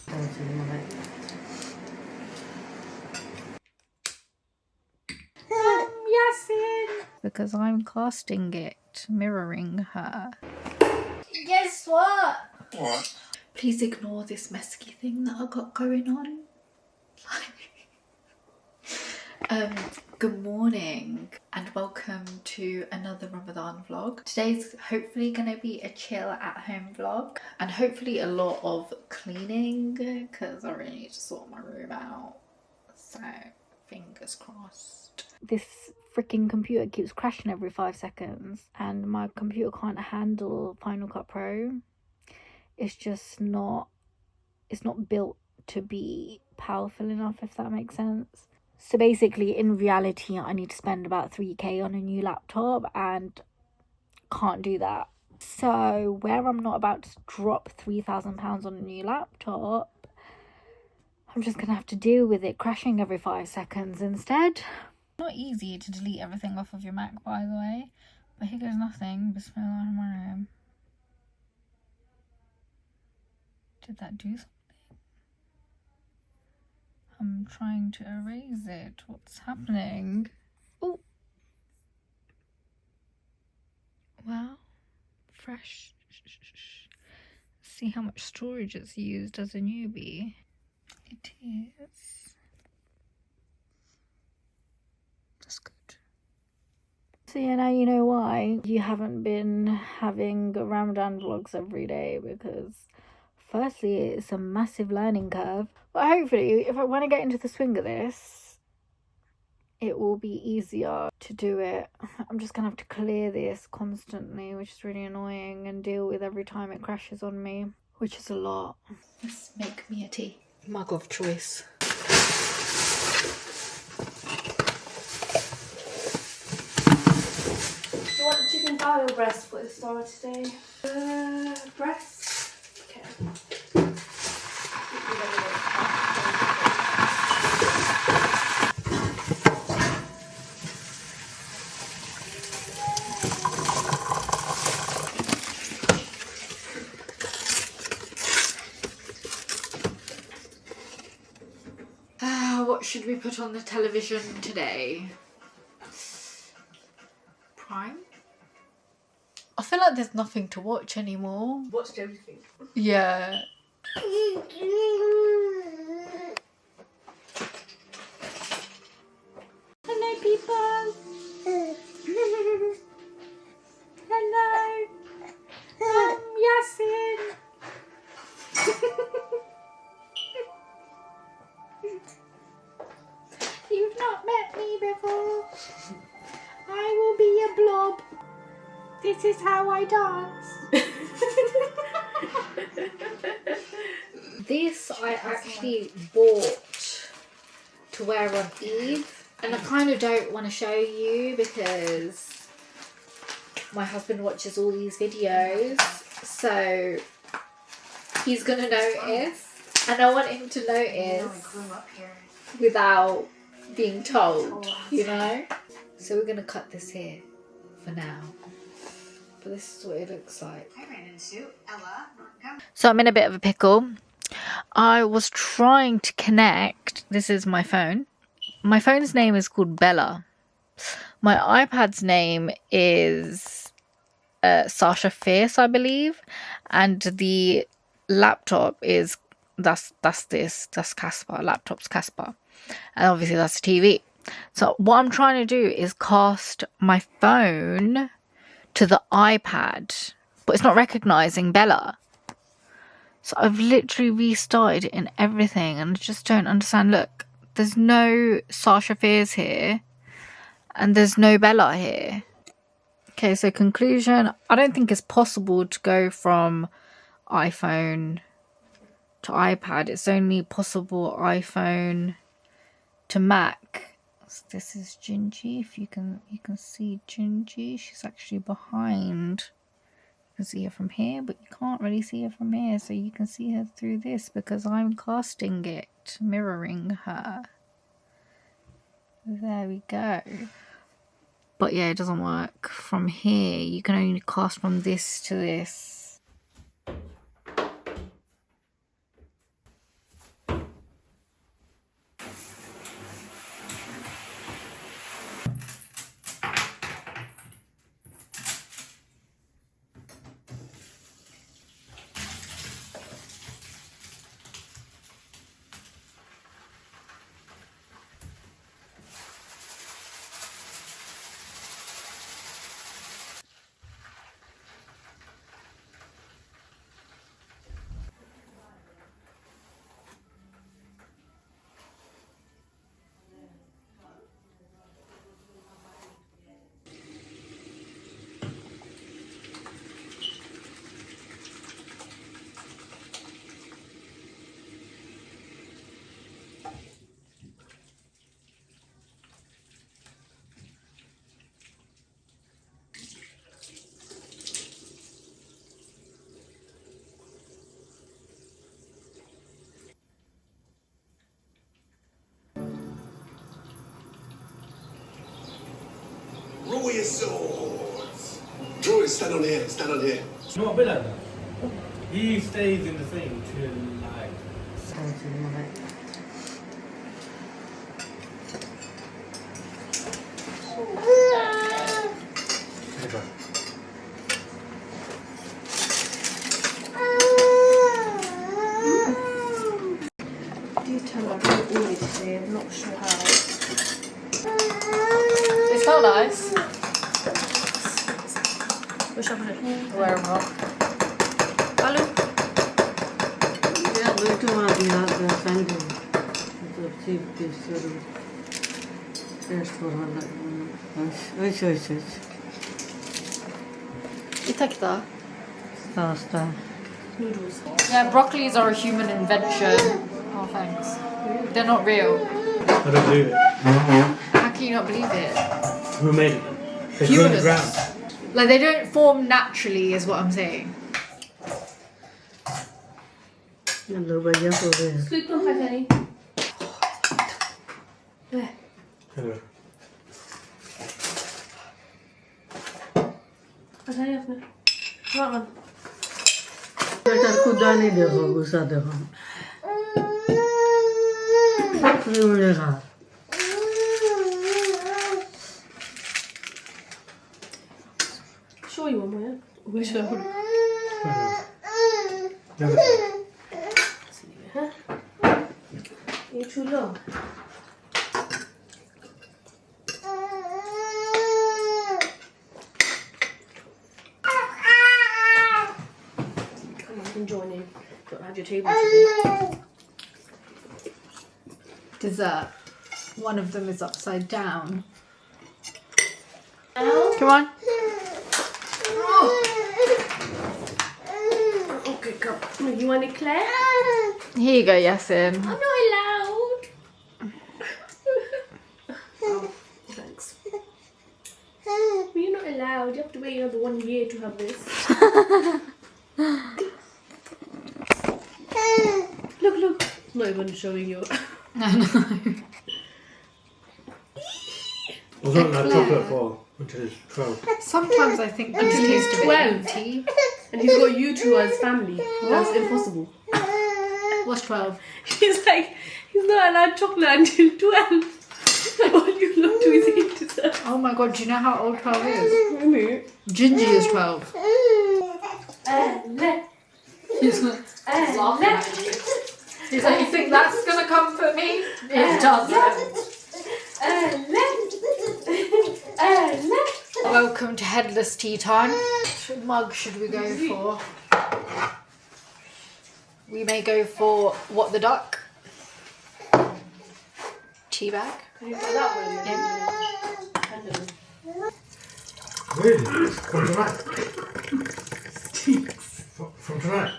Yasin! Because I'm casting it, mirroring her. Guess what? What? Please ignore this messy thing that I got going on. Good morning and welcome to another Ramadan vlog. Today's hopefully going to be a chill at home vlog and hopefully a lot of cleaning because I really need to sort my room out. So fingers crossed. This freaking computer keeps crashing every 5 seconds and my computer can't handle Final Cut Pro. It's just not, it's not built to be powerful enough, if that makes sense. So basically, in reality, I need to spend about 3k on a new laptop and can't do that. So where I'm not about to drop £3,000 on a new laptop, I'm just going to have to deal with it crashing every 5 seconds instead. Not easy to delete everything off of your Mac, by the way. But here goes nothing. Bismillahirrahmanirrahim. Did that do something? I'm trying to erase it. What's happening? Oh. Wow. Fresh. See how much storage it's used as a newbie. It is. That's good. So yeah, now you know why you haven't been having Ramadan vlogs every day, because firstly, it's a massive learning curve. But hopefully, when I get into the swing of this, it will be easier to do it. I'm just going to have to clear this constantly, which is really annoying, and deal with every time it crashes on me, which is a lot. Let's make me a tea. Mug of choice. Do you want chicken garlic breast for Iftar today? Breast? Okay. What should we put on the television today? Prime? I feel like there's nothing to watch anymore. Watched everything. Yeah. Hello, people. Hello. Yasin. You've not met me before. I will be a blob. This is how I dance. This I actually bought to wear on Eid, and I kind of don't want to show you because my husband watches all these videos, so he's gonna notice, and I want him to notice without being told, you know. So we're gonna cut this here for now. But this is what it looks like. So I'm in a bit of a pickle. I was trying to connect. This is my phone. My phone's name is called Bella. My iPad's name is Sasha Fierce, I believe, and the laptop is that's Casper. Laptop's Casper, and obviously that's a TV. So what I'm trying to do is cast my phone to the iPad, but it's not recognizing Bella. So I've literally restarted it and everything, and I just don't understand. Look, there's no Sasha Fierce here, and there's no Bella here. Okay, so conclusion, I don't think it's possible to go from iPhone to iPad. It's only possible iPhone to Mac. So this is Gingy. If you can see Gingy, she's actually behind. You can see her from here, but you can't really see her from here, so you can see her through this because I'm casting it, mirroring her. There we go. But yeah, it doesn't work from here. You can only cast from this to this. swords. Druid, stand on here. Stand on here. Not a bit like that. He stays in the thing till like. Do tell me I really ordered today. I'm not sure how. They smell nice. Wish I could. Wherever. Hello. Yeah, going to want to the Sunday. The cheap piece of taste for her. Which. Itakita. Pasta. Noodles. Yeah, broccolis are a human invention. Oh, thanks. They're not real. I don't believe it. How can you not believe it? Who made it? They grew in the ground. Like, they don't form naturally, is what I'm saying. Hello, bhaiya, ho gaya. Sweet corn patani. Where? Anyway. Patani apne. Right one. बेटा खुदा नहीं देखो गुस्सा देखो नहीं मिलेगा Sure you want more, yeah? Wish I would. Never. Huh? You too low. Come on, you can join in. Don't have your table today. Dessert. One of them is upside down. Al? Come on. Okay, come. You want it, Claire? Here you go, Yasin. I'm not allowed. Oh, thanks. Well, you're not allowed. You have to wait another 1 year to have this. Look. I'm not even showing you. No, no. I was on that chocolate for until it's 12. Sometimes I think these taste a bit 12. empty. And he's got you two as family. That's impossible. What's 12? He's like, he's not allowed chocolate until 12. All you love to is eat dessert. Oh my god, do you know how old 12 is? Really? Gingy is 12. He's laughing at you. He's like, you think that's gonna comfort me? It doesn't. Welcome to Headless Tea Time. What mug should we go for? We may go for What the Duck. Tea bag. Can you put that one? Really? From tonight? From tonight?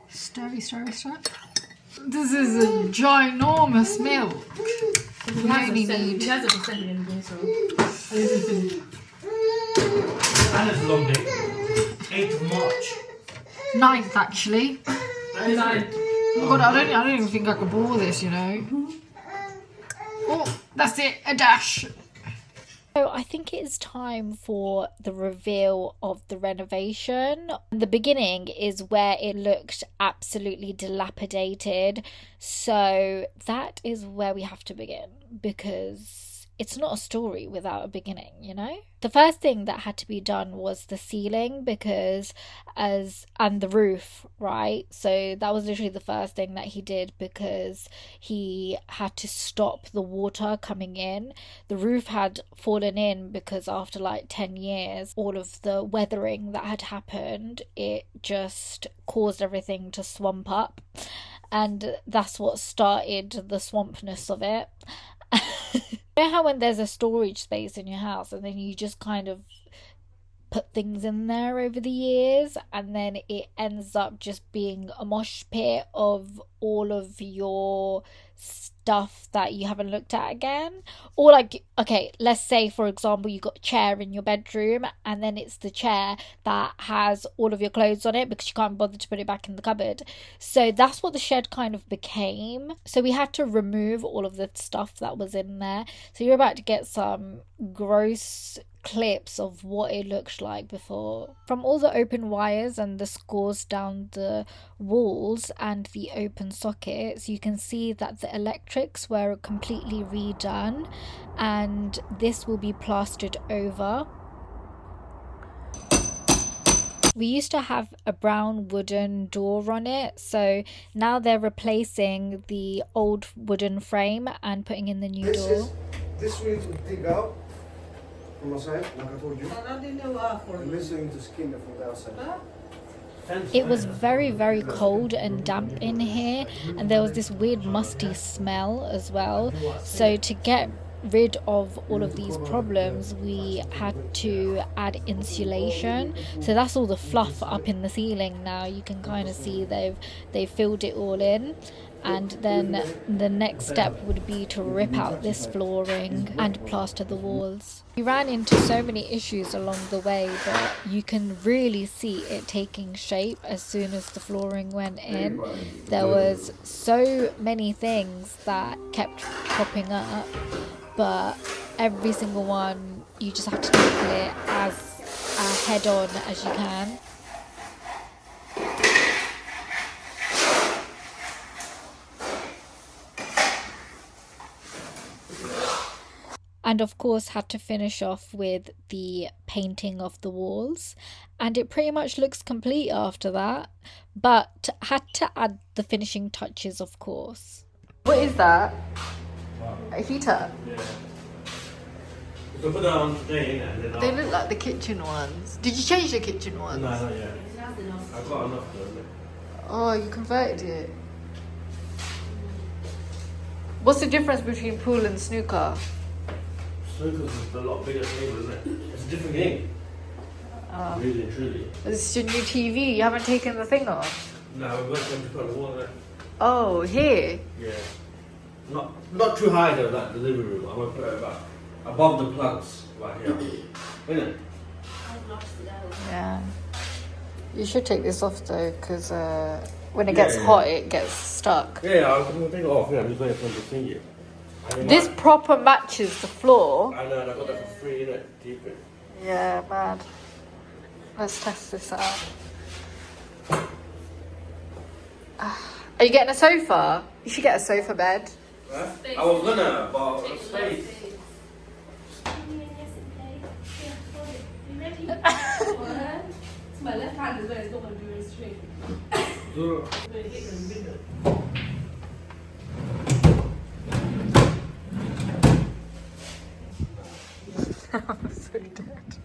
Stir. This is a ginormous milk. We only need. He hasn't sent me anything, so. And it's a long day. 8th of March. 9th actually. Nine. Oh god, I don't even think I could bore this, you know. Oh, that's it, a dash. So I think it is time for the reveal of the renovation. The beginning is where it looked absolutely dilapidated. So that is where we have to begin, because it's not a story without a beginning, you know? The first thing that had to be done was the ceiling and the roof, right? So that was literally the first thing that he did, because he had to stop the water coming in. The roof had fallen in because after like 10 years, all of the weathering that had happened, it just caused everything to swamp up. And that's what started the swampness of it. You know how when there's a storage space in your house and then you just kind of put things in there over the years, and then it ends up just being a mosh pit of all of your stuff that you haven't looked at again. Or like, okay, let's say for example you got a chair in your bedroom, and then it's the chair that has all of your clothes on it because you can't bother to put it back in the cupboard. So that's what the shed kind of became. So we had to remove all of the stuff that was in there. So you're about to get some gross clips of what it looked like before. From all the open wires and the scores down the walls and the open sockets, you can see that the electrics were completely redone, and this will be plastered over. We used to have a brown wooden door on it, so now they're replacing the old wooden frame and putting in the new door. This we need to dig out from outside, like I told you. And this we need to skin it from the outside. It was very, very cold and damp in here, and there was this weird musty smell as well. So to get rid of all of these problems, we had to add insulation. So that's all the fluff up in the ceiling now. You can kind of see they've filled it all in. And then the next step would be to rip out this flooring and plaster the walls. We ran into so many issues along the way, but you can really see it taking shape as soon as the flooring went in. There was so many things that kept popping up, but every single one you just have to tackle it as head on as you can. And of course had to finish off with the painting of the walls, and it pretty much looks complete after that, but had to add the finishing touches, of course. What is that? A heater? Yeah. We can put that on today, innit? And then They look like the kitchen ones. Did you change the kitchen ones? No, not yet. I've got enough though, innit? Oh, you converted it. What's the difference between pool and snooker? Snooker's is a lot bigger table, isn't it? It's a different game. Oh. Really and truly. This is your new TV. You haven't taken the thing off? No, we're going to put on the wall, innit? Oh, here? Yeah. Not too high though, like the living room. I'm going to put it about above the plugs, right here. Innit? Yeah. You should take this off though, because when it gets hot, it gets stuck. Yeah, I'm going to take it off. Yeah, I'm just waiting for them to sing it. This proper matches the floor. I know, and I got that for free, innit? Keep it. Yeah, mad. Let's test this out. Are you getting a sofa? You should get a sofa bed. Huh? I was gonna, but space. My left hand is where it's not going to be very straight. I'm so dead.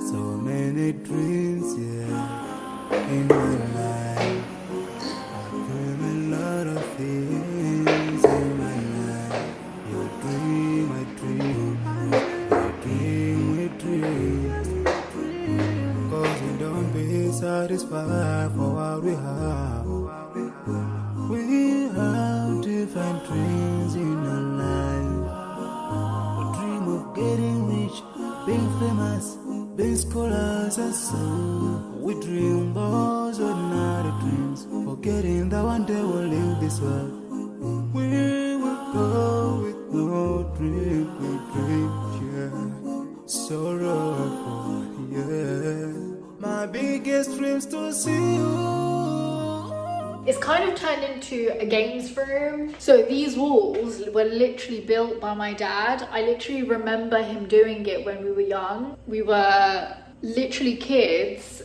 So many dreams, yeah, in my life. I dream a lot of things in my life. You dream, I dream, I dream, we dream. Cause we don't be satisfied for what we have. We have different dreams in our life. We dream of getting rich, being famous, being scholars and so. We dream those ordinary dreams, forgetting that one day we'll leave this world. We will go with no dream, we dream, yeah. Sorrowful, yeah. My biggest dreams to see you. It's kind of turned into a games room. So these walls were literally built by my dad. I literally remember him doing it when we were young. We were literally kids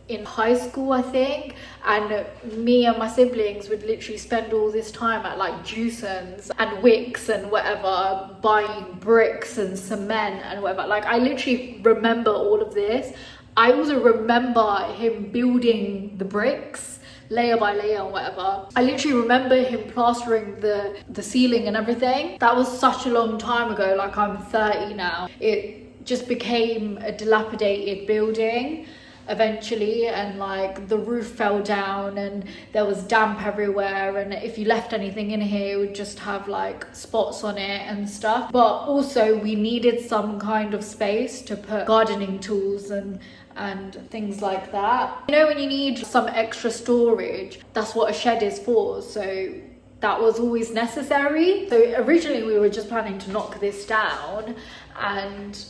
in high school, I think, and me and my siblings would literally spend all this time at like Juicens and Wicks and whatever, buying bricks and cement and whatever. Like, I literally remember all of this. I also remember him building the bricks layer by layer or whatever. I literally remember him plastering the ceiling and everything. That was such a long time ago, like I'm 30 now. It just became a dilapidated building eventually, and like the roof fell down and there was damp everywhere, and if you left anything in here it would just have like spots on it and stuff. But also we needed some kind of space to put gardening tools and things like that. You know, when you need some extra storage, that's what a shed is for. So that was always necessary. So originally we were just planning to knock this down and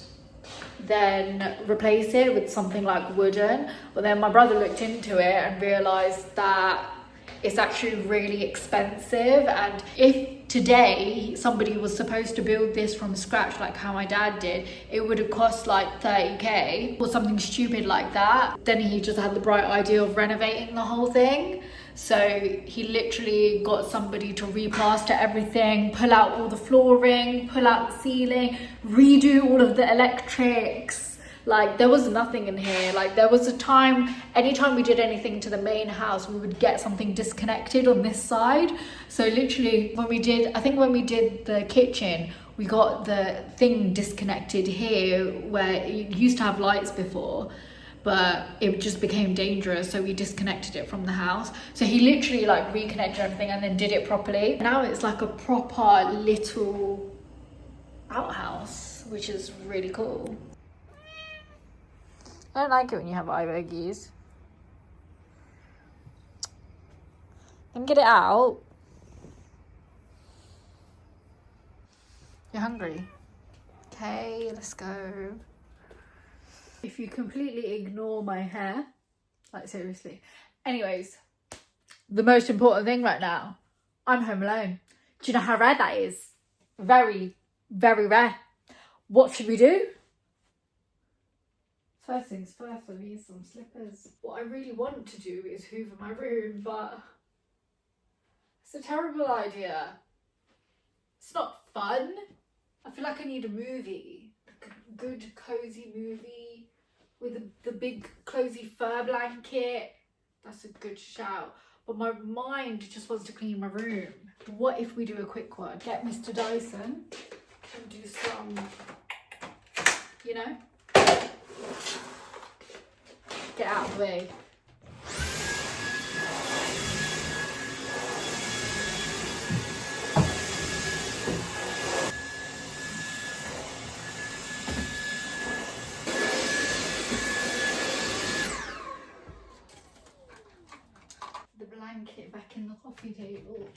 then replace it with something like wooden, but then my brother looked into it and realized that it's actually really expensive, and if today somebody was supposed to build this from scratch like how my dad did, it would have cost like 30k or something stupid like that. Then he just had the bright idea of renovating the whole thing. So he literally got somebody to replaster everything, pull out all the flooring, pull out the ceiling, redo all of the electrics. Like there was nothing in here. Like there was a time, anytime we did anything to the main house, we would get something disconnected on this side. So literally when we did the kitchen, we got the thing disconnected here where it used to have lights before, but it just became dangerous, so we disconnected it from the house. So he literally like reconnected everything and then did it properly. Now it's like a proper little outhouse, which is really cool. I don't like it when you have eye baggies. Then get it out. You're hungry? Okay, let's go. If you completely ignore my hair, like seriously. Anyways, the most important thing right now, I'm home alone. Do you know how rare that is? Very, very rare. What should we do? First things first, I need some slippers. What I really want to do is hoover my room, but it's a terrible idea. It's not fun. I feel like I need a movie. A good cozy movie with the big cozy fur blanket. That's a good shout. But my mind just wants to clean my room. What if we do a quick one? Get Mr. Dyson and do some, you know, get out of the way. Blanket back in the coffee table.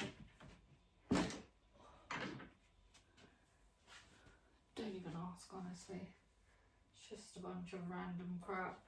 Don't even ask, honestly. It's just a bunch of random crap.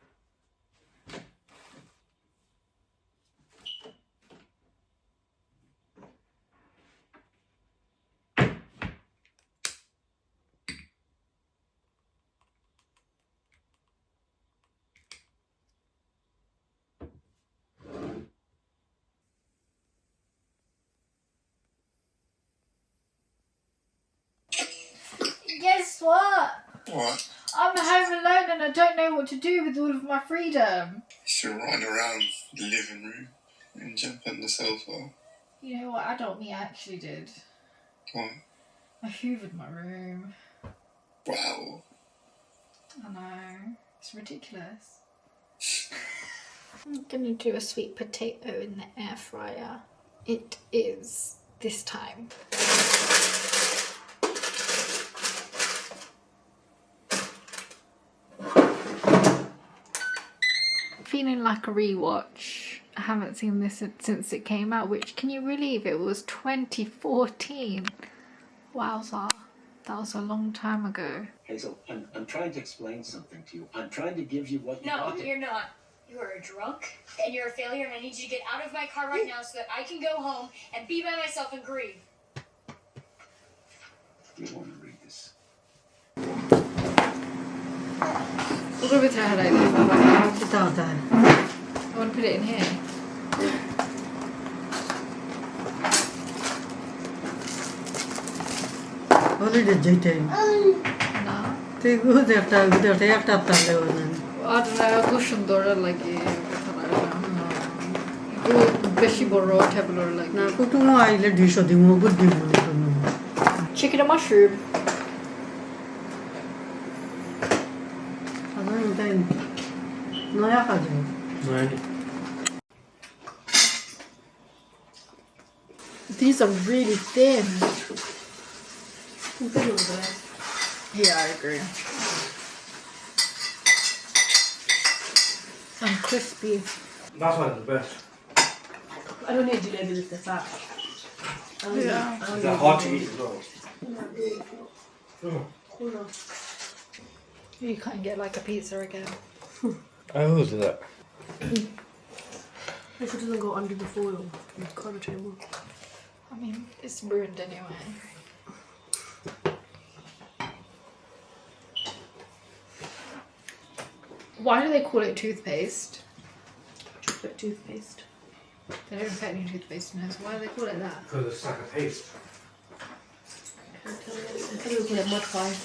Guess what? What? I'm home alone and I don't know what to do with all of my freedom. You're running around the living room and jump on the sofa. You know what adult me actually did? What? I hoovered my room. Wow. I know. It's ridiculous. I'm gonna do a sweet potato in the air fryer. It is this time. Feeling like a rewatch. I haven't seen this since it came out, which, can you believe it was 2014? Wowza, that was a long time ago. Hazel, I'm trying to explain something to you. I'm trying to give you what you wanted. No, you're not. You are a drunk, and you're a failure, and I need you to get out of my car right now so that I can go home and be by myself and grieve. You want to read this? What do we tell her like Kita tahu. I want to put it in here. Boleh dia jadi. No. Tengok dia tak tahu. I don't know, go সুন্দর লাগে বেশি বড় টেবিলের লাগে না কুটুম আইলে ঢিস দিব বুদ্ধি chicken and mushroom সাধারণ তাই নয়া কাজ Right. these are really thin Good over there. yeah I agree and crispy That's like the best. I don't need jalebi with the fat. yeah They're hard to eat as well. you can't get like a pizza again I always do that. If it doesn't go under the foil, it's on the table. I mean it's ruined anyway why do they call it toothpaste Chocolate toothpaste. they don't put any toothpaste in it so why do they call it that Because it's like a paste. I think we call it mud pie.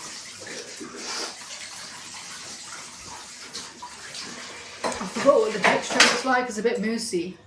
I forgot what the texture looks like. It's a bit moussey.